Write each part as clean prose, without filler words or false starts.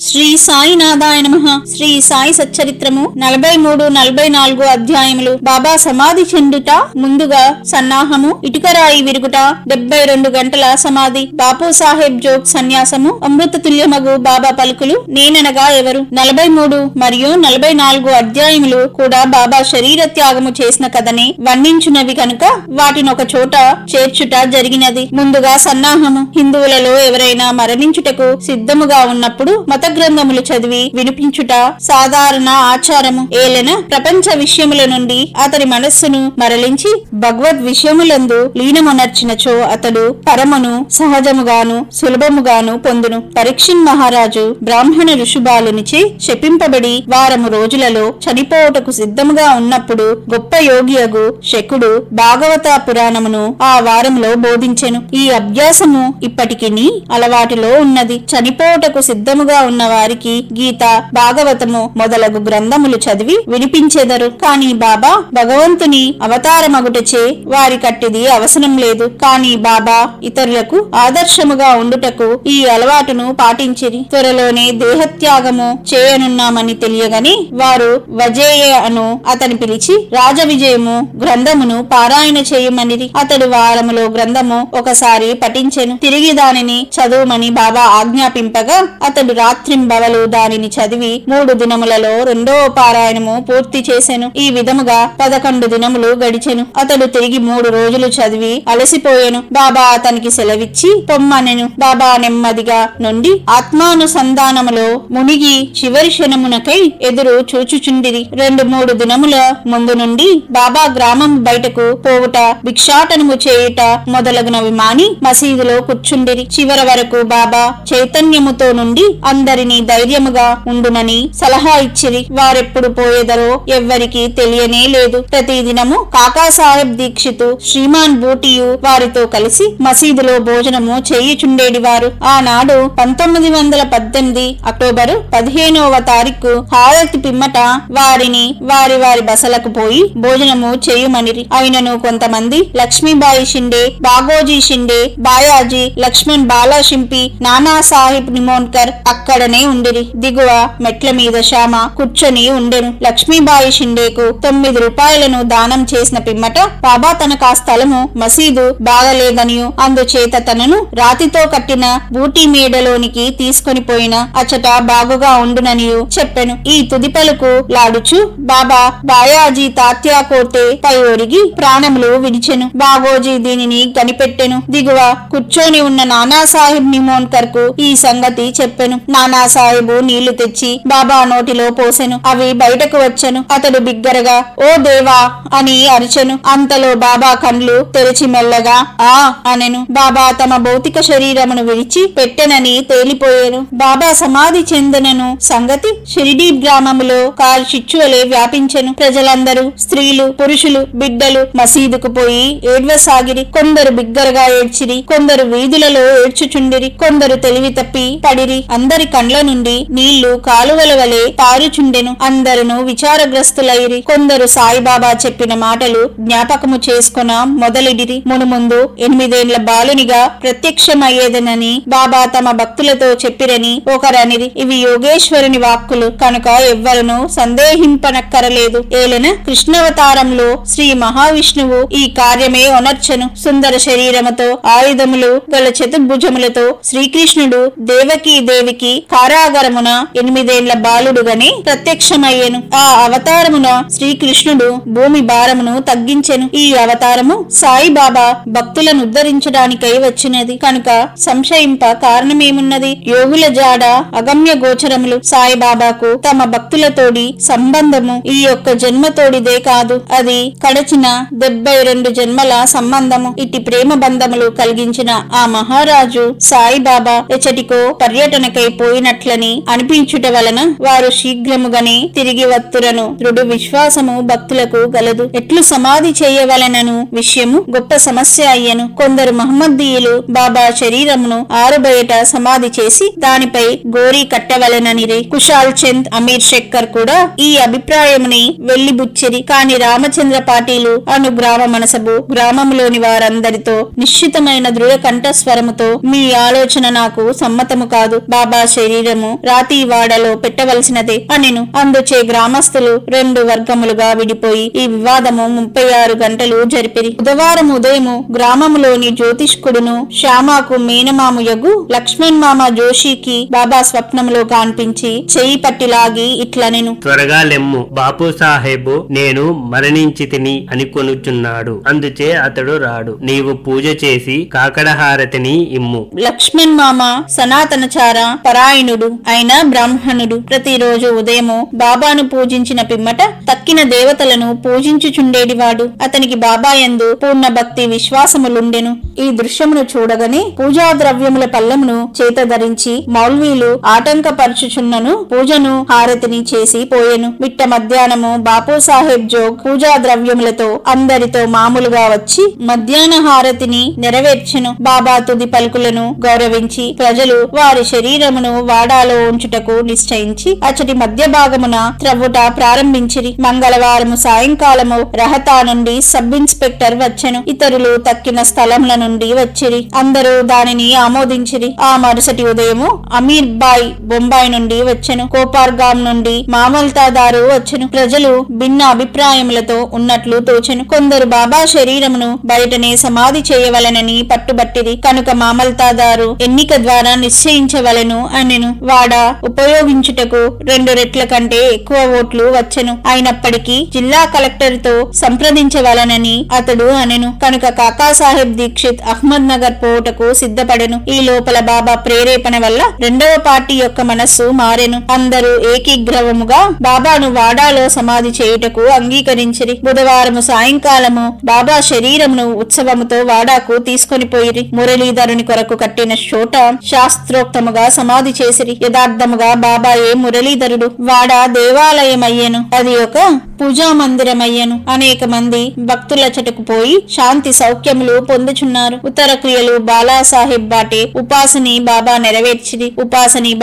శ్రీ సాయినాథాయ నమః. శ్రీ సాయి సచ్చరిత్రము 43-44 అధ్యాయములు. బాబా సమాధి చెందుట, ముందుగా సన్నాహము, ఇటుకరాయి విరుగుట, 72 గంటల సమాధి, బాపు సాహెబ్ జోగ్ సన్యాసము, అమృత తుల్యమగు బాబా పలుకులు, నేననగా ఎవరు. 43 మరియు 44 అధ్యాయములు కూడా బాబా శరీర త్యాగము చేసిన కథనే వర్ణించునవి కనుక వాటినొక చోట చేర్చుట జరిగినది. ముందుగా సన్నాహము. హిందువులలో ఎవరైనా మరణించుటకు సిద్ధముగా ఉన్నప్పుడు మత గ్రంథములు చదివి వినిపించుట సాధారణ ఆచారము. ఏలెన ప్రపంచ విషయముల నుండి అతడి మనస్సును మరలించి భగవద్ విషయములందు లీనమునర్చినచో అతడు పరమును సహజముగాను సులభముగాను పొందును. పరీక్షిన్ మహారాజు బ్రాహ్మణ ఋషుబాలునిచే శపింపబడి వారము రోజులలో చనిపోవుటకు సిద్ధముగా ఉన్నప్పుడు గొప్ప యోగియగు శకుడు భాగవత పురాణమును ఆ వారంలో బోధించెను. ఈ అభ్యాసము ఇప్పటికిని అలవాటులో ఉన్నది. చనిపోవుటకు సిద్ధముగా ఉన్న వారికి గీత, భాగవతము మొదలగు గ్రంథములు చదివి వినిపించెదరు. కాని బాబా భగవంతుని అవతారమగుటచే వారి కట్టిది అవసరం లేదు. కాని బాబా ఇతరులకు ఆదర్శముగా ఉండుటకు ఈ అలవాటును పాటించిరి. త్వరలోనే దేహత్యాగము చేయనున్నామని తెలియగని వారు వజేయ అను అతని పిలిచి రాజ విజయము గ్రంథమును పారాయణ చేయమనిరి. అతడు వారములో గ్రంథము ఒకసారి పఠించెను. తిరిగి దానిని చదువుమని బాబా ఆజ్ఞాపింపగా అతడు రాత్రింబవలు దానిని చదివి 3 దినములలో 2వ పారాయణము పూర్తి చేసెను. ఈ విధముగా 11 దినములు గడిచెను. అతడు తిరిగి 3 రోజులు చదివి అలసిపోయెను. బాబా అతనికి సెలవిచ్చి పొమ్మనెను. బాబా నెమ్మదిగా నుండి ఆత్మానుసంధానములో మునిగి చివరి క్షణమునకై ఎదురు చూచుచుండిరి. 2-3 దినముల ముందు నుండి బాబా గ్రామం బయటకు పోవుట, భిక్షాటనము చేయుట మొదలగునవి మాని మసీదులో కూర్చుండిరి. చివరి వరకు బాబా చైతన్యముతో నుండి అందరినీ ధైర్యముగా ఉండునని సలహా ఇచ్చిరి. వారెప్పుడు పోయేదరో ఎవ్వరికి తెలియనే లేదు. ప్రతి దినము కాకాసాహెబ్ దీక్షితు, శ్రీమాన్ బూటియు వారితో కలిసి మసీదులో భోజనము చేయుచుండేడివారు. ఆనాడు 1918 అక్టోబరు 15వ తారీఖు హారతి పిమ్మట వారిని వారి బసలకు పోయి భోజనము చేయుమనిరి. అయినను కొంతమంది లక్ష్మీబాయి షిండే, బాగోజీ షిండే, బాయాజీ, లక్ష్మణ్ బాలా షింపి, నానా సాహిబ్ నిమోన్కర్ అక్కడనే ఉండిరి. దిగువ మెట్ల మీద శ్యామ కూర్చొని ఉండెను. లక్ష్మీబాయి షిండేకు 9 రూపాయలను దానం చేసిన పిమ్మట బాబా తనకు ఆ స్థలము మసీదు బాగలేదనియు అందుచేత తనను రాతితో కట్టిన బూటీ మేడలోనికి తీసుకొని పోయిన అచ్చట బాగుగా ఉండుననియు చెప్పెను. ఈ తుది పలుకు లాడుచు బాబా బాయాజీ తాత్యా కోటే పై ఒరిగి ప్రాణములు విడిచెను. బాగోజీ దీనిని కనిపెట్టెను. దిగువ కూర్చొని ఉన్న నానాసాహెబ్ నిమోన్కర్ కు ఈ సంగతి చెప్పెను. నానాసాహెబు నీళ్లు తెచ్చి బాబా నోటిలో పోసెను. అవి బయటకు వచ్చెను. అతడు బిగ్గరగా ఓ దేవా అని అరిచెను. అంతలో బాబా కండ్లు తెరిచి మెల్లగా ఆ అనెను. బాబా తమ భౌతిక శరీరమును విడిచి పెట్టెనని తేలిపోయేను. బాబా సమాధి చెందనను సంగతి షిరిడీ గ్రామములో కారు చిచ్చువలే వ్యాపించెను. ప్రజలందరూ స్త్రీలు, పురుషులు, బిడ్డలు మసీదుకు పోయి ఏడ్వసాగిరి. కొందరు బిగ్గరగా ఏడ్చిరి, కొందరు వీధులలో ఏడ్చుచుండిరి, కొందరు తెలివి తప్పి పడిరి. అందరి కండ్ల నుండి నీళ్లు కాలువల వలె పారుచుండెను. అందరును విచారగ్రస్తులైరి. కొందరు సాయిబాబా చెప్పిన మాటలు జ్ఞాపకము చేసుకున మొదలిడిరి. మునుముందు 8 ఏళ్ల బాలునిగా ప్రత్యక్షమయ్యేదనని బాబా తమ భక్తులతో చెప్పిరని ఒకరనిరి. ఇవి యోగేశ్వరుని వాక్కులు కనుక ఎవ్వరును సందేహింపనక్కరలేదు. ఏలెన కృష్ణావతారంలో శ్రీ మహావిష్ణువు ఈ కార్యమే ఒనర్చెను. సుందర శరీరముతో ఆయుధములు గల చతుర్భుజములతో శ్రీకృష్ణుడు దేవకీ దేవికి కారాగరమున 8 ఏళ్ల బాలుడుగానే ప్రత్యక్షమయ్యెను. ఆ అవతారమున శ్రీకృష్ణుడు భూమి భారమును తగ్గించెను. ఈ అవతారము సాయిబాబా భక్తులను ఉద్ధరించడానికై వచ్చినది కనుక సంశయింప కారణమేమున్నది? యోగుల జాడ అగమ్య గోచరములు. సాయిబాబాకు తమ భక్తులతోడి సంబంధము ఈ యొక్క జన్మతోడిదే కాదు, అది కడచిన 72 జన్మల సంబంధము. ఇట్టి ప్రేమ బంధములు కలిగించిన ఆ మహారాజు సాయిబాబా ఎచటికో పర్యటనకై పోయినట్లని అనిపించుట వలన వారు శీఘ్రముగానే తిరిగి వత్తురను దృఢ విశ్వాసము భక్తులకు గలదు. ఎట్లు సమాధి చేయవలనను విషయము గొప్ప సమస్య అయ్యను. కొందరు మహమ్మదీయులు బాబా శరీరమును ఆరుబయట సమాధి చేసి దానిపై గోరీ కట్టవలననిరి. కుషాల్ చంద్, అమీర్ శక్కర్ కూడా ఈ అభిప్రాయముని వెళ్లిబుచ్చిరి. కాని రామచంద్ర పాటీలు అను గ్రామ మనసబు గ్రామంలోని వారందరితో నిశ్చితమైన దృఢ కంఠస్వరముతో మీ ఆలోచన నాకు సమ్మతము కాదు. బాబా శరీరం శరీరము రాతివాడలో పెట్టవలసినదే అనెను. అందుచే గ్రామస్తులు 2 వర్గములుగా విడిపోయి ఈ వివాదము 36 గంటలు జరిపిరి. బుధవారం ఉదయము గ్రామములోని జ్యోతిష్కుడును శ్యామాకు మేనమాముయగు లక్ష్మణ్ మామ జోషికి బాబా స్వప్నములో కనిపించి చెయ్యి పట్టిలాగి ఇట్లనెను, త్వరగా లెమ్ము, బాపు సాహెబు నేను మరణించితిని అని కొనుచున్నాడు, అందుచే అతడు రాడు. నీవు పూజ చేసి కాకడహారతిని ఇమ్ము. లక్ష్మణ్ మామ సనాతనచార పరాయణుడు అయిన బ్రాహ్మణుడు. ప్రతిరోజు ఉదయము బాబాను పూజించిన పిమ్మట తక్కిన దేవతలను పూజించుచుండేడివాడు. అతనికి బాబా యందు పూర్ణ భక్తి విశ్వాసములుండెను. ఈ దృశ్యమును చూడగానే పూజా ద్రవ్యముల పల్లెమును చేత ధరించి మౌల్వీలు ఆటంకపరచుచున్నను పూజను హారతిని చేసి పోయెను. మిట్ట మధ్యాహ్నము బాపు సాహెబ్ జోగ్ పూజా ద్రవ్యములతో అందరితో మామూలుగా వచ్చి మధ్యాహ్న హారతిని నెరవేర్చెను. బాబా తుది పలుకులను గౌరవించి ప్రజలు వారి శరీరమును వాడాలో ఉంచుటకు నిశ్చయించి అచటి మధ్య భాగమున త్రవ్వుట ప్రారంభించిరి. మంగళవారము సాయంకాలము రహతా నుండి సబ్ ఇన్స్పెక్టర్ వచ్చెను. ఇతరులు తక్కిన స్థలముల నుండి వచ్చిరి. అందరూ దానిని ఆమోదించిరి. ఆ మరుసటి ఉదయము అమీర్ బాయ్ బొంబాయి నుండి వచ్చెను. కోపార్గాం నుండి మామల్తాదారు వచ్చెను. ప్రజలు భిన్న అభిప్రాయములతో ఉన్నట్లు తోచెను. కొందరు బాబా శరీరమును బయటనే సమాధి చేయవలెనని పట్టుబట్టిరి. కనుక మామల్తాదారు ఎన్నిక ద్వారా నిశ్చయించవలెను అనెను. వాడ ఉపయోగించుటకు 2 రెట్ల కంటే ఎక్కువ ఓట్లు వచ్చెను. అయినప్పటికీ జిల్లా కలెక్టర్ తో సంప్రదించవలనని అతడు అనెను. కనుక కాకాసాహెబ్ దీక్షిత్ అహ్మద్ నగర్ పోటకు సిద్ధపడెను. ఈ లోపల బాబా ప్రేరేపణ వల్ల 2వ పార్టీ యొక్క మనస్సు మారెను. అందరూ ఏకీగ్రవముగా బాబాను వాడాలో సమాధి చేయుటకు అంగీకరించిరి. బుధవారము సాయంకాలము బాబా శరీరమును ఉత్సవముతో వాడాకు తీసుకొని పోయిరి. మురళీధరుని కొరకు కట్టిన చోట శాస్త్రోక్తముగా సమాధి చేసిరి. యథార్థముగా బాబాయే మురళీధరుడు. వాడ దేవాలయమయ్యెను. అది ఒక పూజా మందిరమయ్యను. అనేక మంది భక్తుల చెట్టుకు పోయి శాంతి సౌఖ్యములు పొందుచున్నారు. ఉత్తర క్రియలు బాలాసాహెబ్ బాటే ఉపాసని బాబా నెరవేర్చిరి. ఉపాసని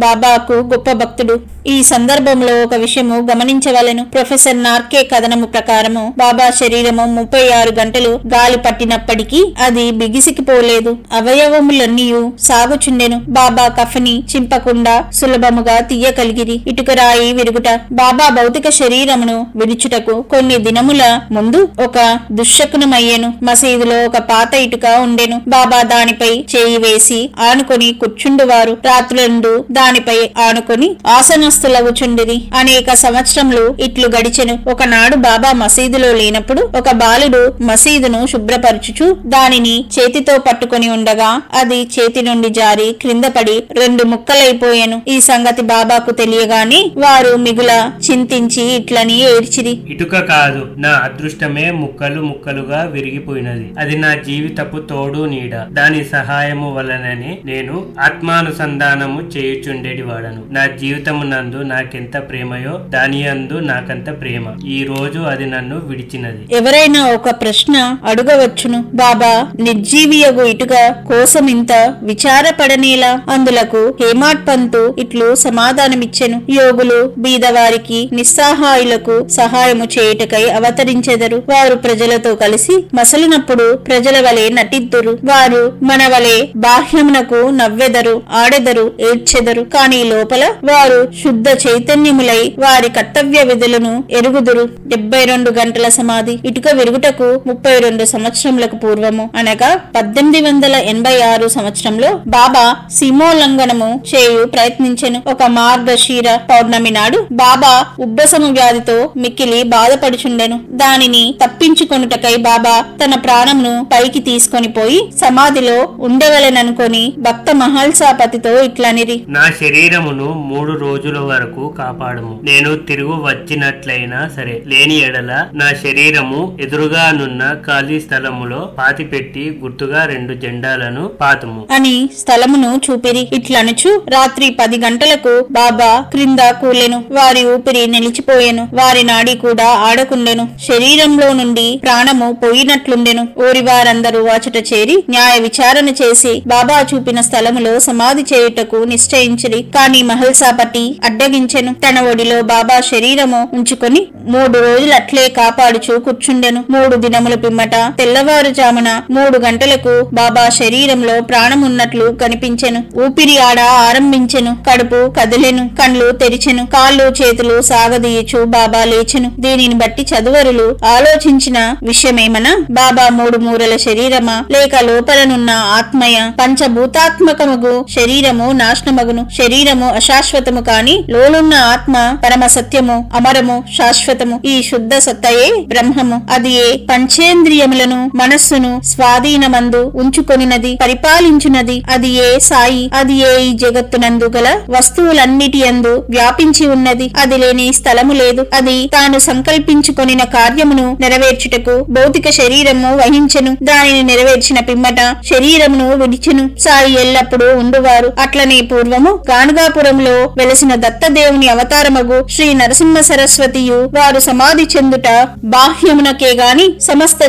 బాబాకు గొప్ప భక్తుడు. ఈ సందర్భంలో ఒక విషయము గమనించవలెను. ప్రొఫెసర్ నార్కే కథనము ప్రకారము బాబా శరీరము 36 గంటలు గాలి పట్టినప్పటికీ అది బిగిసికిపోలేదు. అవయవములన్నీ సాగుచుండెను. బాబా కఫని చింపకుండా సులభముగా తీయగలిగిరి. ఇటుకరాయి విరుగుట. బాబా భౌతిక శరీరమును విడుచుటకు కొన్ని దినముల ముందు ఒక దుశ్శకునమయ్యెను. మసీదులో ఒక పాత ఇటుక ఉండెను. బాబా దానిపై చేయి వేసి ఆనుకొని కూర్చుండువారు. రాత్రులందు దానిపై ఆనుకొని ఆసనస్థులగుచుండిరి. అనేక సంవత్సరములు ఇట్లు గడిచెను. ఒకనాడు బాబా మసీదులో లేనప్పుడు ఒక బాలుడు మసీదును శుభ్రపరచుచు దానిని చేతితో పట్టుకొని ఉండగా అది చేతి నుండి జారి క్రింద పడి 2 ముక్కలైపోయెను. ఈ సంగతి బాబాకు తెలియగానే వారు మిగుల చింతించి ఇట్లని ఏడ్చిరి. ఇటుక కాదు, నా అదృష్టమే ముక్కలు ముక్కలుగా విరిగిపోయినది. అది నా జీవితపు తోడు నీడ. దాని సహాయము వలననే నేను ఆత్మానుసంధానము చేయుచుండేది వాడను. నా జీవితము నందు నాకెంత ప్రేమయో దాని యందు నాకంత ప్రేమ. ఈ రోజు అది నన్ను విడిచినది. ఎవరైనా ఒక ప్రశ్న అడుగవచ్చును. బాబా నిర్జీవియగు ఇటుక కోసం ఇంత విచారపడనేలా? అందులకు హేమాడ్ పంతు ఇట్లు సమాధానమిచ్చెను. యోగులు బీదవారికి నిస్సహాయులకు సహాయము చేయుటకై అవతరించెదరు. వారు ప్రజలతో కలిసి మసలినప్పుడు ప్రజల వలె నటిద్దురు. వారు మన వలె బాహ్యమునకు నవ్వెదరు, ఆడెదరు, ఏడ్చెదరు. కాని లోపల వారు శుద్ధ చైతన్యములై వారి కర్తవ్య విధులను ఎరుగుదురు. 72 గంటల సమాధి. ఇటుక విరుగుటకు 32 సంవత్సరములకు పూర్వము అనగా 1886 సంవత్సరంలో బాబా సీమోల్లంఘనము చేయు ప్రయత్నించెను. ఒక మార్గశీర పౌర్ణమి నాడు బాబా ఉబ్బసము వ్యాధితో మిక్కిలి బాధపడుచుండెను. దానిని తప్పించుకొనుటకై బాబా తన ప్రాణమును పైకి తీసుకొని పోయి సమాధిలో ఉండవలెననుకొని భక్త మహల్సాపతితో ఇట్లనిరి. నా శరీరమును 3 రోజుల వరకు కాపాడము. నేను తిరుగు వచ్చినట్లయినా సరే, లేని ఎడల నా శరీరము ఎదురుగానున్న ఖాళీ స్థలములో పాతిపెట్టి గుర్తుగా 2 జెండాలను పాతుము అని స్థలమును చూపిరి. ఇట్లనుచు రాత్రి 10 గంటలకు బాబా క్రింద కూలెను. వారి ఊపిరి నిలిచిపోయెను. వారి నాడి కూడా ఆడకుండెను. శరీరంలో నుండి ప్రాణము పోయినట్లుండెను. ఊరి వారందరూ అచట చేరి న్యాయ విచారణ చేసి బాబా చూపిన స్థలములో సమాధి చేయుటకు నిశ్చయించిరి. కాని మహల్సాపతి అడ్డగించెను. తన ఒడిలో బాబా శరీరము ఉంచుకొని 3 రోజులు అట్లే కాపాడుచూ కూర్చుండెను. 3 దినముల పిమ్మట తెల్లవారుజామున 3 గంటలకు బాబా శరీరంలో ప్రాణమున్నట్లు కనిపించెను. ఊపిరి ఆడ నడవడ ఆరంభించెను. కడుపు కదిలెను, కండ్లు తెరిచెను, కాళ్ళు చేతులు సాగదీయచు బాబా లేచెను. దీనిని బట్టి చదువరులు ఆలోచించిన విషయమేమనా, బాబా మూడు మూరల శరీరమా లేక లోపలనున్న ఆత్మయ? పంచభూతాత్మకముగు శరీరము నాశనమగును, శరీరము అశాశ్వతము కాని లోనున్న ఆత్మ పరమ సత్యము, అమరము, శాశ్వతము. ఈ శుద్ధ సత్తయే బ్రహ్మము. అది ఏ పంచేంద్రియములను మనస్సును స్వాధీనమందు ఉంచుకొనినది, పరిపాలించున్నది. అది ఏ సాయి. అది ఏ ఈ జగత్తునందు గల వస్తువులన్నిటి యందు వ్యాపించి ఉన్నది. అది లేని స్థలము లేదు. అది తాను సంకల్పించుకొనిన కార్యమును నెరవేర్చుటకు భౌతిక శరీరము వహించెను. దానిని నెరవేర్చిన పిమ్మట శరీరమును విడిచెను. సాయి ఎల్లప్పుడూ ఉండువారు. అట్లనే పూర్వము గానుగాపురంలో వెలసిన దత్తదేవుని అవతారమగు శ్రీ నరసింహ సరస్వతియు వారు సమాధి చెందుట బాహ్యమునకే గాని సమస్త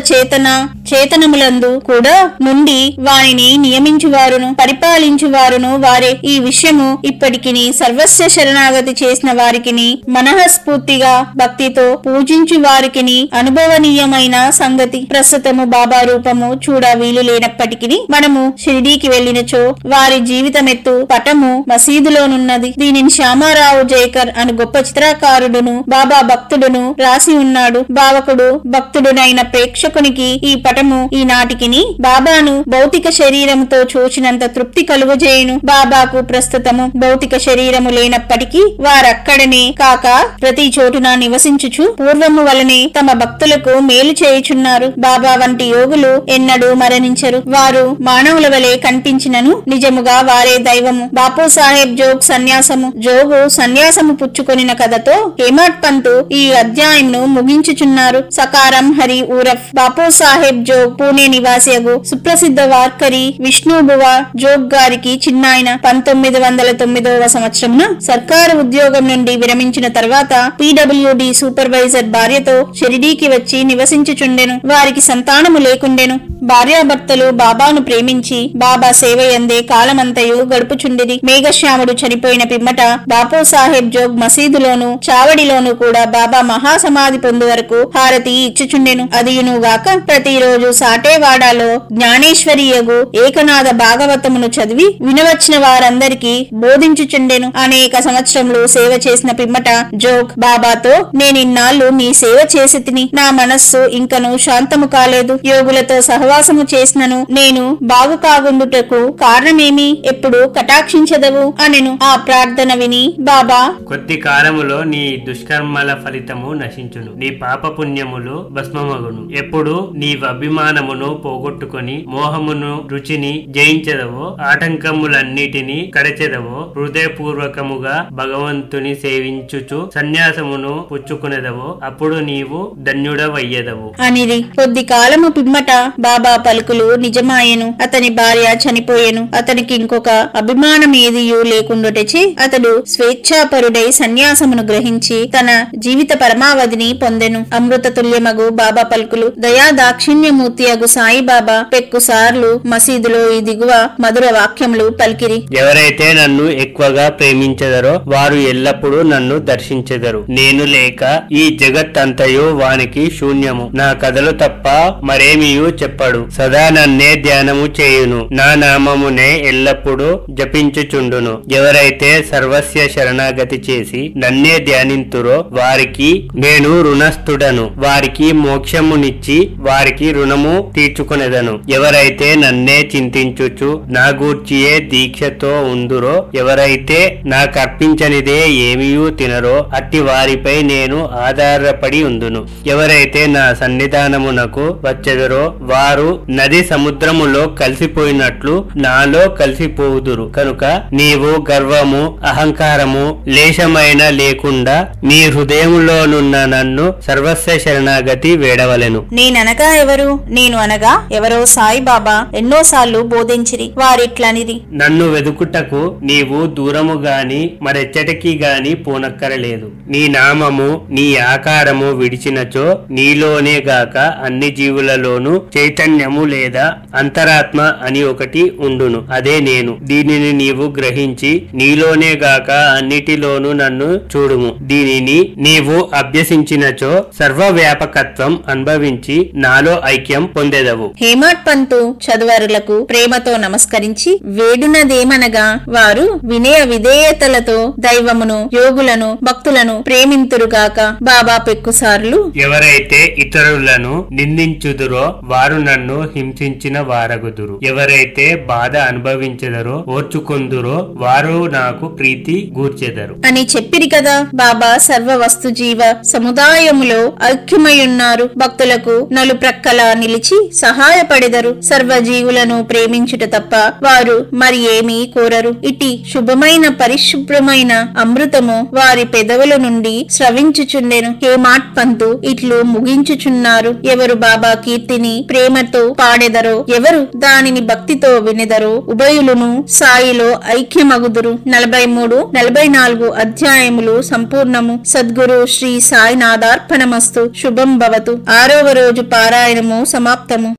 చేతనములందు కూడా నుండి వారిని నియమించువారును పరిపాలించువారును వారే. ఈ విషయము ఇప్పటికిని సర్వస్వ శరణాగతి చేసిన వారికిని మనఃస్ఫూర్తిగా భక్తితో పూజించు వారికిని అనుభవనీయమైన సంగతి. ప్రస్తుతము బాబా రూపము చూడ వీలు లేనప్పటికీ మనము షిరిడీకి వెళ్లినచో వారి జీవితమెత్తు పటము మసీదులోనున్నది. దీనిని శ్యామారావు జైకర్ అను గొప్ప చిత్రకారుడును బాబా భక్తుడును రాసి ఉన్నాడు. భావకుడు భక్తుడునైన ప్రేక్షకునికి ఈ పటము ఈనాటికిని బాబాను భౌతిక శరీరముతో చూచినంత తృప్తి కలుగజేయును. బాబాకు ప్రస్తుతము భౌతిక శరీరము లేనప్పటికీ వారక్కడనే కాక ప్రతి చోటున నివసించుచు పూర్వము వలనే తమ భక్తులకు మేలు చేయుచున్నారు. బాబా వంటి యోగులు ఎన్నడూ మరణించరు. వారు మానవుల వలె కనిపించినను నిజముగా వారే దైవము. బాపు సాహెబ్ జోగ్ సన్యాసము. జోగు సన్యాసము పుచ్చుకొనిన కథతో హేమట్ పంతు ఈ అధ్యాయంను ముగించుచున్నారు. సకారం హరి ఊరఫ్ బాపు సాహెబ్ జోగ్ పూణే నివాసియగు సుప్రసిద్ధ వార్కరి విష్ణుబువ జోగ్ గారికి చిన్నాయన. 1909వ సంవత్సరమున సర్కారు ఉద్యోగం నుండి విరమించిన తర్వాత PWD సూపర్వైజర్ భార్యతో షిరిడీకి వచ్చి నివసించుచుండెను. వారికి సంతానము లేకుండెను. భార్యాభర్తలు బాబాను ప్రేమించి బాబా సేవయందే కాలమంతయు గడుపుచుండిరి. మేఘశ్యాముడు చనిపోయిన పిమ్మట బాపు సాహెబ్ జోగ్ మసీదులోను చావడిలోను కూడా బాబా మహాసమాధి పొందు వరకు హారతి ఇచ్చుచుండెను. అదియునుగాక ప్రతిరోజు సాటేవాడాలో జ్ఞానేశ్వరియగు ఏకనాథ భాగవతమును చదివి వినవచ్చిన వారందరికీ బోధించుచుండెను. అనేక సంవత్సరములు సేవ చేసిన పిమ్మట జోగ్ బాబాతో, నేనిన్నాళ్ళు నీ సేవ చేసి తిని నా మనస్సు ఇంకను శాంతము కాలేదు. యోగులతో సహవాసము చేసినను నేను బాగు కాగుండుటకు కారణమేమి? ఎప్పుడు కటాక్షించదవు అనెను. ఆ ప్రార్థన విని బాబా, కొద్ది కాలములో నీ దుష్కర్మల ఫలితము నశించును, నీ పాప పుణ్యములు భస్మమగును. ఎప్పుడు నీ అభిమానమును పోగొట్టుకొని మోహమును రుచిని జయించదవో, ఆటంకములన్నిటినీ కడచెదవో, హృదయపూర్వకముగా భగవంతుని సేవించుచు సన్యాసమును పుచ్చుకునేదవో, అప్పుడు నీవు ధన్యుడవయ్యదవు అనిరి. కొద్ది కాలము పిమ్మట బాబా పలుకులు నిజమాయెను. అతని భార్య చనిపోయెను. అతనికి ఇంకొక అభిమానం ఏదియూ లేకుండుటచే అతడు స్వేచ్ఛాపరుడై సన్యాసమును గ్రహించి తన జీవిత పరమావధిని పొందెను. అమృత తుల్యమగు బాబా పలుకులు. దయా దాక్షిణ్యమూర్తి అగు సాయిబాబా పెక్కుసార్లు మసీదులో ఈ దిగువ మధుర వాక్యములు పలికిరి. ఎవరైతే నన్ను ఎక్కువగా ప్రేమించెదరో వారు ఎల్లప్పుడూ నన్ను దర్శించెదరు. నేను లేక ఈ జగత్తంతయు వానికి శూన్యము. నా కథలు తప్ప మరేమియూ చెప్పడు. సదా నన్నే ధ్యానము చేయును. నా నామమునే ఎల్లప్పుడూ జపించుచుండును. ఎవరైతే సర్వస్య శరణాగతి చేసి నన్నే ధ్యానింతురో వారికి నేను రుణస్థుడను. వారికి మోక్షమునిచ్చి వారికి రుణము తీర్చుకొనెదను. ఎవరైతే నన్నే చింతించుచు నా గూర్చియే దీక్షతో ఉందురో, ఎవరైతే నాకర్పించనిదే ఏమీయూ తినరో అట్టి వారిపై నేను ఆధారపడి ఉందును. ఎవరైతే నా సన్నిధానమునకు వచ్చెదరో వారు నది సముద్రములో కలిసిపోయినట్లు నాలో కలిసిపోవుదురు. కనుక నీవు గర్వము అహంకారము లేశమైన లేకుండా నీ హృదయములోనున్న నన్ను సర్వస్వ శరణాగతి వేడవలెను. నేననగా ఎవరు? నేను అనగా ఎవరో సాయిబాబా ఎన్నోసార్లు బోధించిరి. వారిట్లనిది, నన్ను వెదుకుటకు నీవు దూరము గాని మరెచ్చటికి గాని పోనక్కరలేదు. నీ నామము నీ ఆకారము విడిచినచో నీలోనే గాక అన్ని జీవులలోనూ చైతన్య చైతన్యము లేదా అంతరాత్మ అని ఒకటి ఉండును, అదే నేను. దీనిని నీవు గ్రహించి నీలోనే గాక అన్నిటిలోనూ నన్ను చూడుము. దీనిని నీవు అభ్యసించినచో సర్వవ్యాపకత్వం అనుభవించి నాలో ఐక్యం పొందెదవు. హేమాడ్ పంతు చదువరులకు ప్రేమతో నమస్కరించి వేడునదేమనగా వారు వినయ విధేయతలతో దైవమును, యోగులను, భక్తులను ప్రేమింతురుగాక. బాబా పెక్కుసార్లు ఎవరైతే ఇతరులను నిందించుదురో వారు నన్ను హింసించిన వారగుదురు. ఎవరైతే బాధ అనుభవించెదరో ఓర్చుకొందురో వారు నాకు ప్రీతి గూర్చెదరు అని చెప్పిరి కదా. బాబా సర్వ వస్తు జీవ సముదాయములో ఐక్యమయున్నారు. భక్తులకు నలుప్రక్కల నిలిచి సహాయపడెదరు. సర్వజీవులను ప్రేమించుట తప్ప వారు మరి ఏమీ కోరరు. ఇటి శుభమైన పరిశుభ్రమైన అమృతము వారి పెదవుల నుండి స్రవించుచుండెను. హేమాడ్ పంతు ఇట్లు ముగించుచున్నారు. ఎవరు బాబా కీర్తిని ప్రేమతో పాడెదరో, ఎవరు దానిని భక్తితో వినెదరో ఉభయులును సాయిలో ఐక్యమగుదురు. 43-44 అధ్యాయములు సంపూర్ణము. సద్గురు శ్రీ సాయినాథార్పణమస్తు. శుభం భవతు. 6వ రోజు పారాయణము సమాప్తము.